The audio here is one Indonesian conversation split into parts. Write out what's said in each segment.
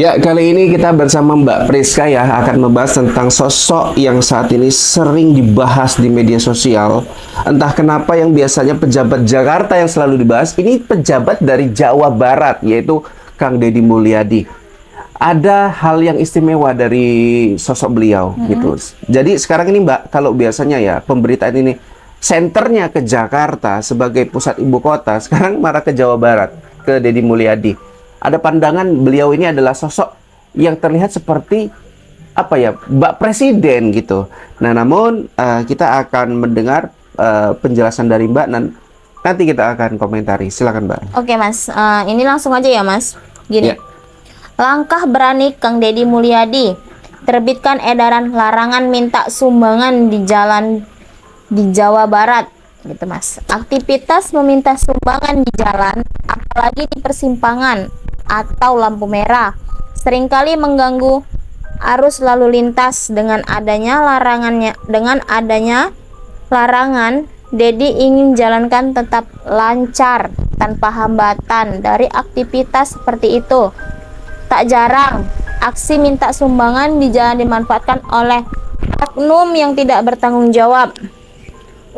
Ya, kali ini kita bersama Mbak Priska ya akan membahas tentang sosok yang saat ini sering dibahas di media sosial. Entah kenapa yang biasanya pejabat Jakarta yang selalu dibahas, ini pejabat dari Jawa Barat, yaitu Kang Deddy Mulyadi. Ada hal yang istimewa dari sosok beliau gitu. Jadi sekarang ini Mbak, kalau biasanya ya pemberitaan ini senternya ke Jakarta sebagai pusat ibu kota, sekarang marah ke Jawa Barat, ke Deddy Mulyadi. Ada pandangan beliau ini adalah sosok yang terlihat seperti apa ya, Mbak Presiden gitu. Nah, namun kita akan mendengar penjelasan dari Mbak dan nanti kita akan komentari. Silakan Mbak. Oke Mas, ini langsung aja ya Mas. Gini, Ya. langkah berani Kang Deddy Mulyadi terbitkan edaran larangan minta sumbangan di jalan di Jawa Barat, gitu Mas. Aktivitas meminta sumbangan di jalan, apalagi di persimpangan atau lampu merah, seringkali mengganggu arus lalu lintas. Dengan adanya larangan, Deddy ingin jalankan tetap lancar tanpa hambatan dari aktivitas seperti itu. Tak jarang aksi minta sumbangan di jalan dimanfaatkan oleh oknum yang tidak bertanggung jawab.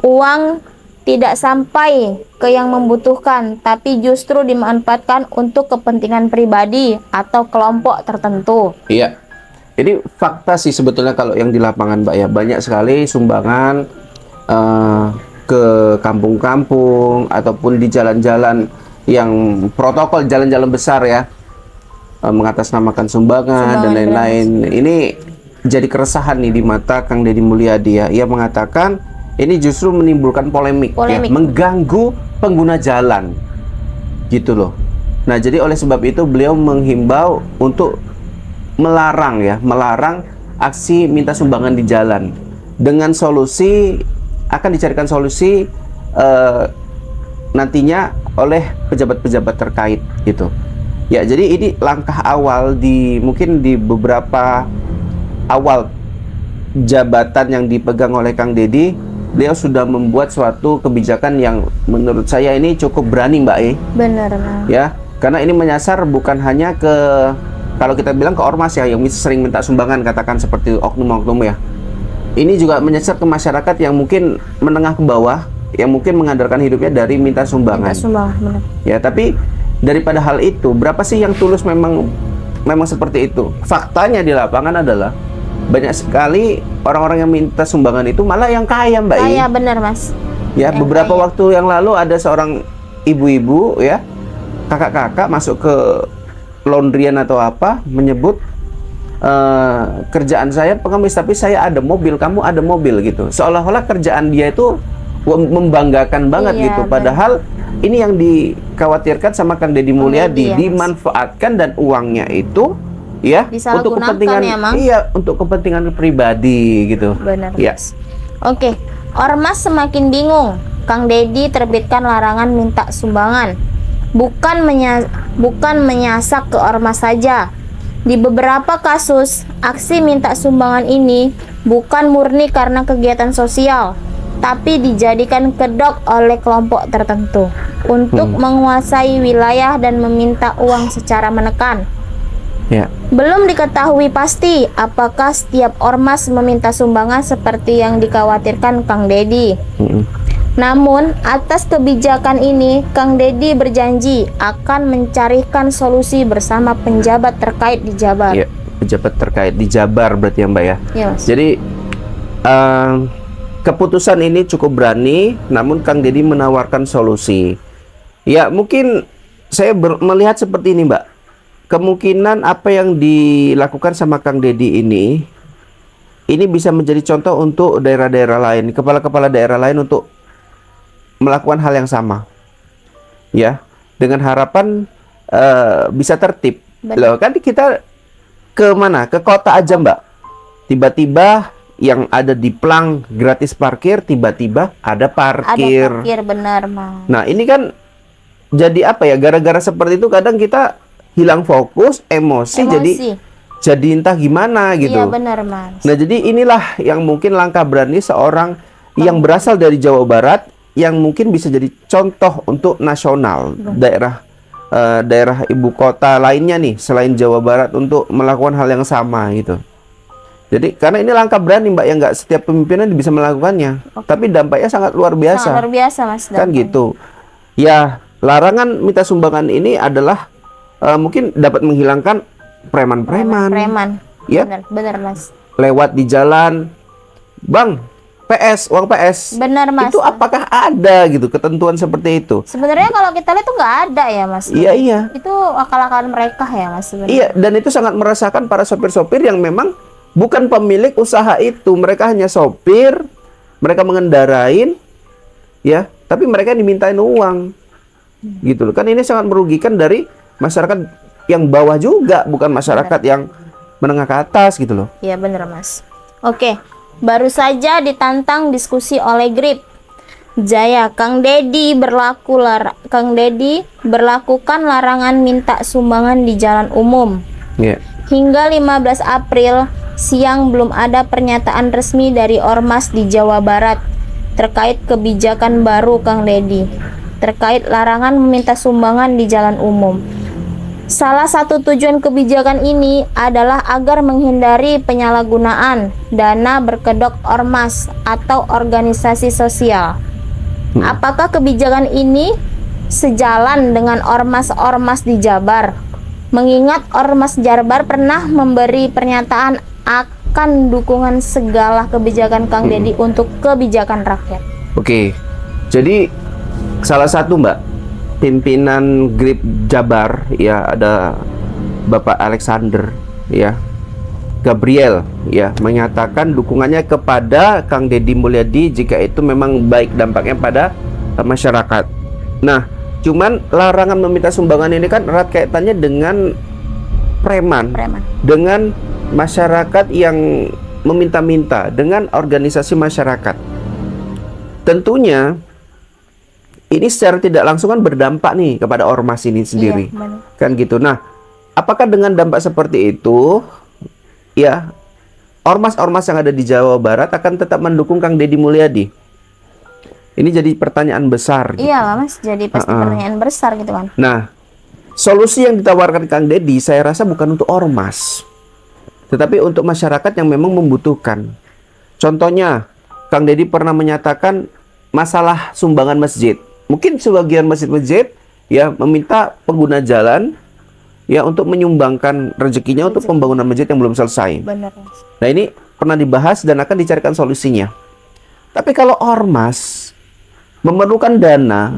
Uang tidak sampai ke yang membutuhkan, tapi justru dimanfaatkan untuk kepentingan pribadi atau kelompok tertentu. Iya. Ini fakta sih sebetulnya kalau yang di lapangan Mbak ya. Banyak sekali sumbangan ke kampung-kampung ataupun di jalan-jalan yang protokol, jalan-jalan besar ya, mengatasnamakan sumbangan dan lain-lain. Ini jadi keresahan nih di mata Kang Deddy Mulyadi ya. Ia mengatakan ini justru menimbulkan polemik. Ya, mengganggu pengguna jalan gitu loh. Nah, jadi oleh sebab itu beliau menghimbau untuk melarang aksi minta sumbangan di jalan. Dengan solusi, akan dicarikan solusi nantinya oleh pejabat-pejabat terkait gitu. Ya, jadi ini langkah awal mungkin di beberapa awal jabatan yang dipegang oleh Kang Deddy. Beliau sudah membuat suatu kebijakan yang menurut saya ini cukup berani Mbak Benar Mas. Ya, karena ini menyasar bukan hanya ke, kalau kita bilang ke ormas ya, yang sering minta sumbangan, katakan seperti oknum-oknum ya. Ini juga menyasar ke masyarakat yang mungkin menengah ke bawah, yang mungkin mengandalkan hidupnya dari minta sumbangan. Benar. Ya, tapi daripada hal itu, berapa sih yang tulus memang seperti itu? Faktanya di lapangan adalah banyak sekali orang-orang yang minta sumbangan itu malah yang kaya Mbak. Kaya benar Mas. Ya, beberapa waktu yang lalu ada seorang ibu-ibu ya, kakak-kakak masuk ke laundryan atau apa, menyebut kerjaan saya pengemis tapi saya ada mobil, kamu ada mobil gitu. Seolah-olah kerjaan dia itu membanggakan banget gitu. Padahal ini yang dikhawatirkan sama Kang Deddy Mulyadi, dimanfaatkan dan uangnya itu ya untuk kepentingan untuk kepentingan pribadi gitu. Benar. Ya. Oke, ormas semakin bingung. Kang Deddy terbitkan larangan minta sumbangan. Bukan menyasak ke ormas saja. Di beberapa kasus, aksi minta sumbangan ini bukan murni karena kegiatan sosial, tapi dijadikan kedok oleh kelompok tertentu untuk menguasai wilayah dan meminta uang secara menekan. Ya. Belum diketahui pasti apakah setiap ormas meminta sumbangan seperti yang dikhawatirkan Kang Deddy. Namun, atas kebijakan ini, Kang Deddy berjanji akan mencarikan solusi bersama penjabat terkait di Jabar. Ya, pejabat terkait di Jabar berarti ya Mbak ya. Ya, Mas. Jadi keputusan ini cukup berani, namun Kang Deddy menawarkan solusi. Ya, mungkin saya melihat seperti ini Mbak. Kemungkinan apa yang dilakukan sama Kang Deddy ini bisa menjadi contoh untuk daerah-daerah lain, kepala-kepala daerah lain untuk melakukan hal yang sama, ya, dengan harapan bisa tertib. Loh, kan kita ke mana? Ke kota aja Mbak. Tiba-tiba yang ada di plang gratis parkir, tiba-tiba ada parkir. Ada parkir, benar Mas. Nah, ini kan jadi apa ya? Gara-gara seperti itu kadang kita hilang fokus, emosi. jadi entah gimana gitu. Iya benar Mas. Nah, jadi inilah yang mungkin langkah berani seorang yang berasal dari Jawa Barat yang mungkin bisa jadi contoh untuk nasional, daerah daerah ibu kota lainnya nih selain Jawa Barat untuk melakukan hal yang sama gitu. Jadi karena ini langkah berani Mbak, yang nggak setiap pemimpinan bisa melakukannya, tapi dampaknya sangat luar biasa. Sangat luar biasa Mas. Kan dampaknya. gitu. Ya, larangan minta sumbangan ini adalah mungkin dapat menghilangkan preman-preman. Preman. Ya. Benar Mas. Lewat di jalan, Bang, PS, uang PS. Benar Mas. Itu apakah ada gitu ketentuan seperti itu? Sebenarnya kalau kita lihat tuh nggak ada ya Mas. Iya, iya. Itu akal-akalan mereka ya Mas sebenarnya. Iya, dan itu sangat meresahkan para sopir-sopir yang memang bukan pemilik usaha itu. Mereka hanya sopir, mereka mengendarain, ya, tapi mereka dimintain uang. Gitu loh. Kan ini sangat merugikan dari masyarakat yang bawah juga, bukan masyarakat yang menengah ke atas gitu loh. Iya benar Mas. Oke, baru saja ditantang diskusi oleh Grip. Jaya, Kang Deddy berlakukan larangan minta sumbangan di jalan umum. Iya. Hingga 15 April siang belum ada pernyataan resmi dari Ormas di Jawa Barat terkait kebijakan baru Kang Deddy terkait larangan meminta sumbangan di jalan umum. Salah satu tujuan kebijakan ini adalah agar menghindari penyalahgunaan dana berkedok ormas atau organisasi sosial. Apakah kebijakan ini sejalan dengan ormas-ormas di Jabar? Mengingat Ormas Jabar pernah memberi pernyataan akan dukungan segala kebijakan Kang Deddy untuk kebijakan rakyat. Oke. Jadi salah satu Mbak pimpinan Grip Jabar ya, ada Bapak Alexander ya, Gabriel ya, menyatakan dukungannya kepada Kang Deddy Mulyadi jika itu memang baik dampaknya pada masyarakat. Nah, cuman larangan meminta sumbangan ini kan erat kaitannya dengan preman. Dengan masyarakat yang meminta-minta, dengan organisasi masyarakat. Tentunya ini secara tidak langsung kan berdampak nih kepada ormas ini sendiri. Iya, kan gitu. Nah, apakah dengan dampak seperti itu ya ormas-ormas yang ada di Jawa Barat akan tetap mendukung Kang Deddy Mulyadi? Ini jadi pertanyaan besar gitu. Iya lah Mas, jadi pasti pertanyaan besar gitu kan. Nah, solusi yang ditawarkan Kang Deddy saya rasa bukan untuk ormas, tetapi untuk masyarakat yang memang membutuhkan. Contohnya, Kang Deddy pernah menyatakan masalah sumbangan masjid. Mungkin sebagian masjid-masjid ya meminta pengguna jalan ya untuk menyumbangkan rezekinya untuk pembangunan masjid yang belum selesai. Benar Mas. Nah, ini pernah dibahas dan akan dicarikan solusinya. Tapi kalau ormas memerlukan dana,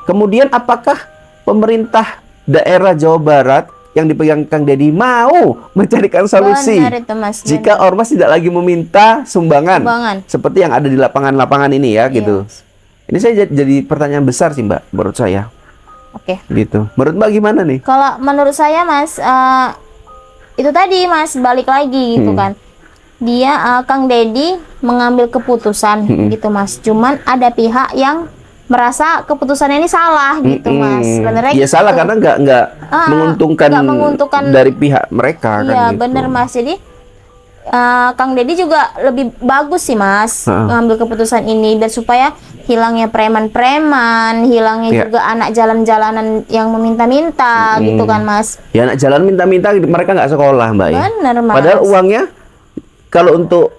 kemudian apakah pemerintah daerah Jawa Barat yang dipegang Kang Deddy mau mencarikan solusi? Benar itu, Mas. Jika ormas tidak lagi meminta sumbangan seperti yang ada di lapangan-lapangan ini ya, gitu. Ini saya jadi pertanyaan besar sih Mbak, menurut saya. Oke. Gitu. Menurut Mbak gimana nih? Kalau menurut saya Mas, itu tadi Mas, balik lagi gitu kan. Dia Kang Deddy mengambil keputusan gitu Mas. Cuman ada pihak yang merasa keputusannya ini salah gitu Mas. Sebenarnya ya gitu. salah karena nggak menguntungkan dari pihak mereka. Iya, kan gitu. bener Mas. Jadi Kang Deddy juga lebih bagus sih Mas mengambil keputusan ini, dan supaya hilangnya preman-preman, hilangnya juga anak jalan-jalanan yang meminta-minta gitu kan Mas. Ya anak jalan minta-minta, mereka nggak sekolah Mbak ya. Bener Mas. Padahal uangnya kalau untuk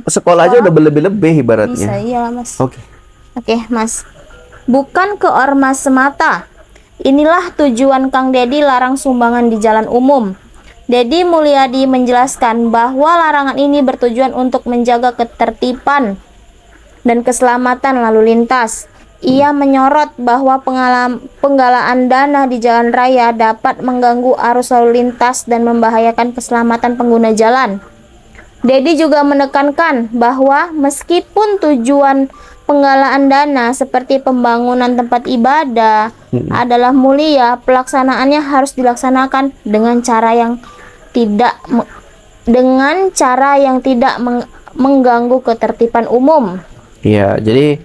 sekolah aja udah berlebih-lebih ibaratnya. Bisa, iya Mas. Oke Mas. Bukan ke ormas semata. Inilah tujuan Kang Deddy larang sumbangan di jalan umum. Deddy Mulyadi menjelaskan bahwa larangan ini bertujuan untuk menjaga ketertiban dan keselamatan lalu lintas. Ia menyorot bahwa penggalaan dana di jalan raya dapat mengganggu arus lalu lintas dan membahayakan keselamatan pengguna jalan. Deddy juga menekankan bahwa meskipun tujuan penggalaan dana seperti pembangunan tempat ibadah adalah mulia, pelaksanaannya harus dilaksanakan dengan cara yang tidak mengganggu ketertiban umum. Iya, jadi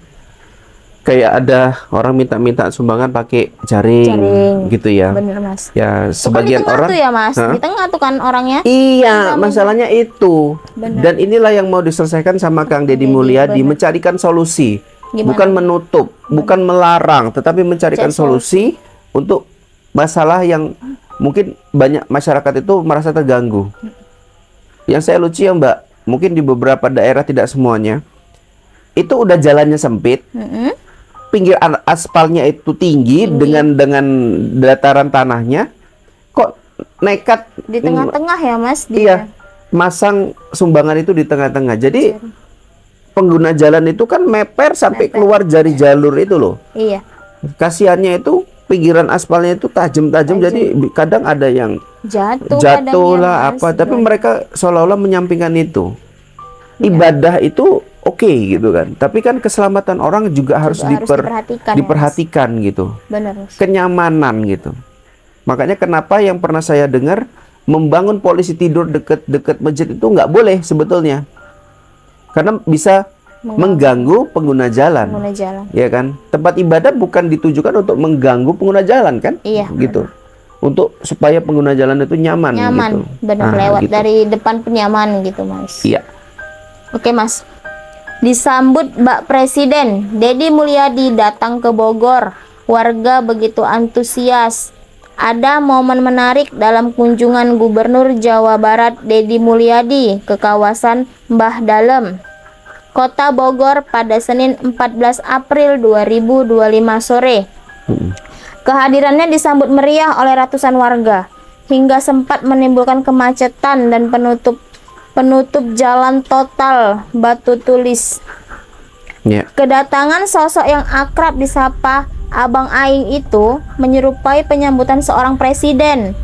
kayak ada orang minta sumbangan pakai jaring gitu ya. Bener Mas. Ya sebagian orang tuh ya Mas, di tengah tuh kan orangnya. Iya, masalahnya itu. Bener. Dan inilah yang mau diselesaikan sama Kang Deddy Mulyadi, mencarikan solusi. Bukan menutup, bukan melarang, tetapi mencarikan solusi untuk masalah yang mungkin banyak masyarakat itu merasa terganggu. Yang saya lucu ya Mbak, mungkin di beberapa daerah, tidak semuanya, itu udah jalannya sempit, pinggir aspalnya itu tinggi, dengan dataran tanahnya, kok nekat Di tengah-tengah ya Mas. iya, masang sumbangan itu di tengah-tengah. Jadi pengguna jalan itu kan meper sampai keluar dari jalur itu loh. Iya. Kasihannya itu pinggiran aspalnya itu tajam-tajam, jadi kadang ada yang Jatuh jatuh kadang ya, lah Mas. apa, tapi mereka seolah-olah menyampingkan itu. Ibadah itu oke gitu kan, tapi kan keselamatan orang juga harus diperhatikan, diperhatikan gitu. Benar, Mas. Kenyamanan gitu. Makanya kenapa yang pernah saya dengar, membangun polisi tidur dekat-dekat masjid itu nggak boleh sebetulnya, karena bisa mengganggu pengguna jalan. Pengguna jalan. Ya kan, tempat ibadah bukan ditujukan untuk mengganggu pengguna jalan kan, Iya, gitu. Untuk supaya pengguna jalan itu nyaman gitu. Benar, lewat gitu. dari depan pun nyaman gitu Mas. Iya. Oke Mas. Disambut Mbak Presiden, Deddy Mulyadi datang ke Bogor. Warga begitu antusias. Ada momen menarik dalam kunjungan Gubernur Jawa Barat Deddy Mulyadi ke kawasan Mbah Dalem, Kota Bogor pada Senin 14 April 2025 sore. Kehadirannya disambut meriah oleh ratusan warga, hingga sempat menimbulkan kemacetan dan penutup jalan total batu tulis. Ya. Kedatangan sosok yang akrab disapa Abang Aing itu menyerupai penyambutan seorang presiden.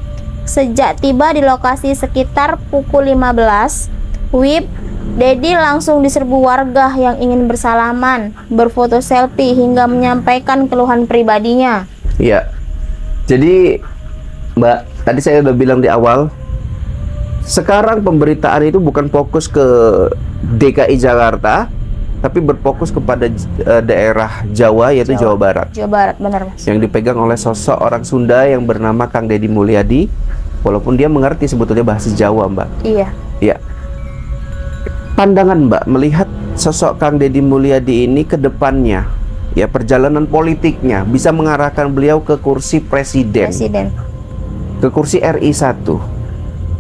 Sejak tiba di lokasi sekitar pukul 15 WIB, Deddy langsung diserbu warga yang ingin bersalaman, berfoto selfie hingga menyampaikan keluhan pribadinya. Iya. Jadi Mbak, tadi saya udah bilang di awal, sekarang pemberitaan itu bukan fokus ke DKI Jakarta, tapi berfokus kepada daerah Jawa, yaitu Jawa Barat. Jawa Barat, benar Mas. Yang dipegang oleh sosok orang Sunda yang bernama Kang Deddy Mulyadi, walaupun dia mengerti sebetulnya bahasa Jawa, Mbak. Iya. Iya. Pandangan Mbak melihat sosok Kang Deddy Mulyadi ini ke depannya, ya, perjalanan politiknya bisa mengarahkan beliau ke kursi presiden, ke kursi RI 1.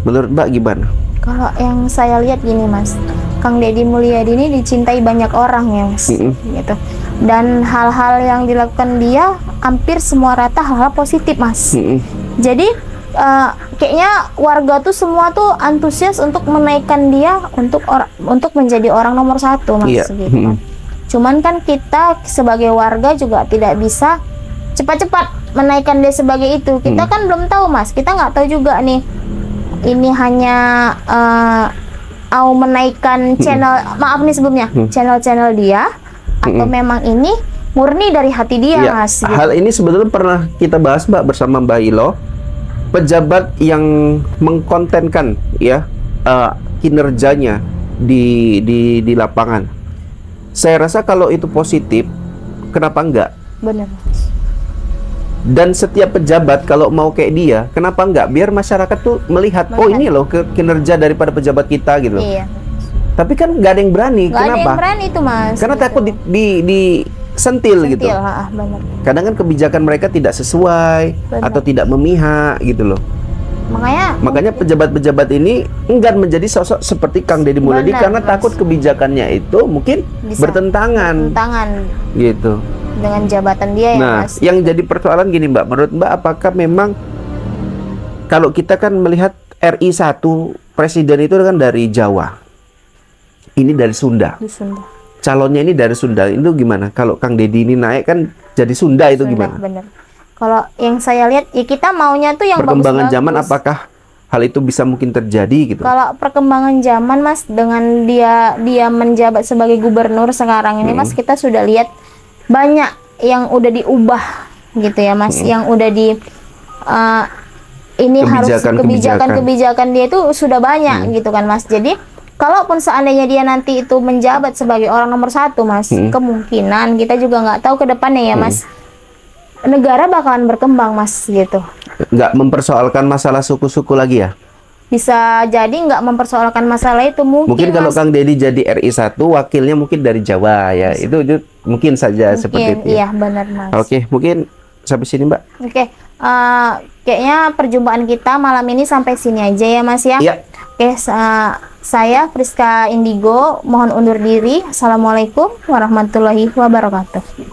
Menurut Mbak gimana? Kalau yang saya lihat gini Mas, Kang Deddy Mulyadi ini dicintai banyak orang ya Mas, gitu. Dan hal-hal yang dilakukan dia hampir semua rata hal-hal positif Mas. Jadi kayaknya warga tuh semua tuh antusias untuk menaikkan dia untuk menjadi orang nomor 1 Mas, Iya. gitu kan. Cuman kan kita sebagai warga juga tidak bisa cepat-cepat menaikkan dia sebagai itu. Kita kan belum tahu Mas, kita nggak tahu juga nih. Ini hanya mau menaikkan channel, maaf nih sebelumnya, channel-channel dia, atau memang ini murni dari hati dia, Iya. Mas. Gitu. Hal ini sebetulnya pernah kita bahas Mbak bersama Mbak Ilo, pejabat yang mengkontenkan ya kinerjanya di lapangan. Saya rasa kalau itu positif, kenapa enggak? Benar, Mas. Dan setiap pejabat kalau mau kayak dia, kenapa enggak? Biar masyarakat tuh melihat, oh ini loh kinerja daripada pejabat kita gitu. Iya. Tapi kan nggak ada yang berani. Nggak ada Kenapa? yang berani itu Mas. Karena gitu. takut disentil gitu. Benar. Kadang kan kebijakan mereka tidak sesuai atau tidak memihak gitu loh. Makanya pejabat-pejabat ini enggan menjadi sosok seperti Kang Deddy Mulyadi karena takut kebijakannya itu mungkin bertentangan gitu dengan jabatan dia ya nah, Mas. yang jadi persoalan gini Mbak, menurut Mbak apakah memang kalau kita kan melihat RI 1 presiden itu kan dari Jawa, ini dari Sunda. Calonnya ini dari Sunda, itu gimana? Kalau Kang Deddy ini naik kan jadi Sunda itu gimana? Bener. Kalau yang saya lihat ya kita maunya tuh yang perkembangan bagus-bagus. zaman apakah hal itu bisa mungkin terjadi gitu? Kalau perkembangan zaman Mas, dengan dia menjabat sebagai gubernur sekarang ini Mas, kita sudah lihat banyak yang udah diubah gitu ya Mas, yang udah ini harus kebijakan dia itu sudah banyak gitu kan Mas. Jadi kalaupun seandainya dia nanti itu menjabat sebagai orang nomor 1 Mas, kemungkinan kita juga nggak tahu ke depannya ya Mas, negara bakalan berkembang Mas gitu. Nggak mempersoalkan masalah suku-suku lagi ya? Bisa jadi nggak mempersoalkan masalah itu mungkin kalau Mas. Kang Deddy jadi RI 1 wakilnya mungkin dari Jawa ya, itu mungkin saja seperti itu. Iya benar Mas. Oke, mungkin sampai sini Mbak. Oke, kayaknya perjumpaan kita malam ini sampai sini aja ya Mas ya. Iya. Oke, saya Friska Indigo mohon undur diri. Assalamualaikum warahmatullahi wabarakatuh.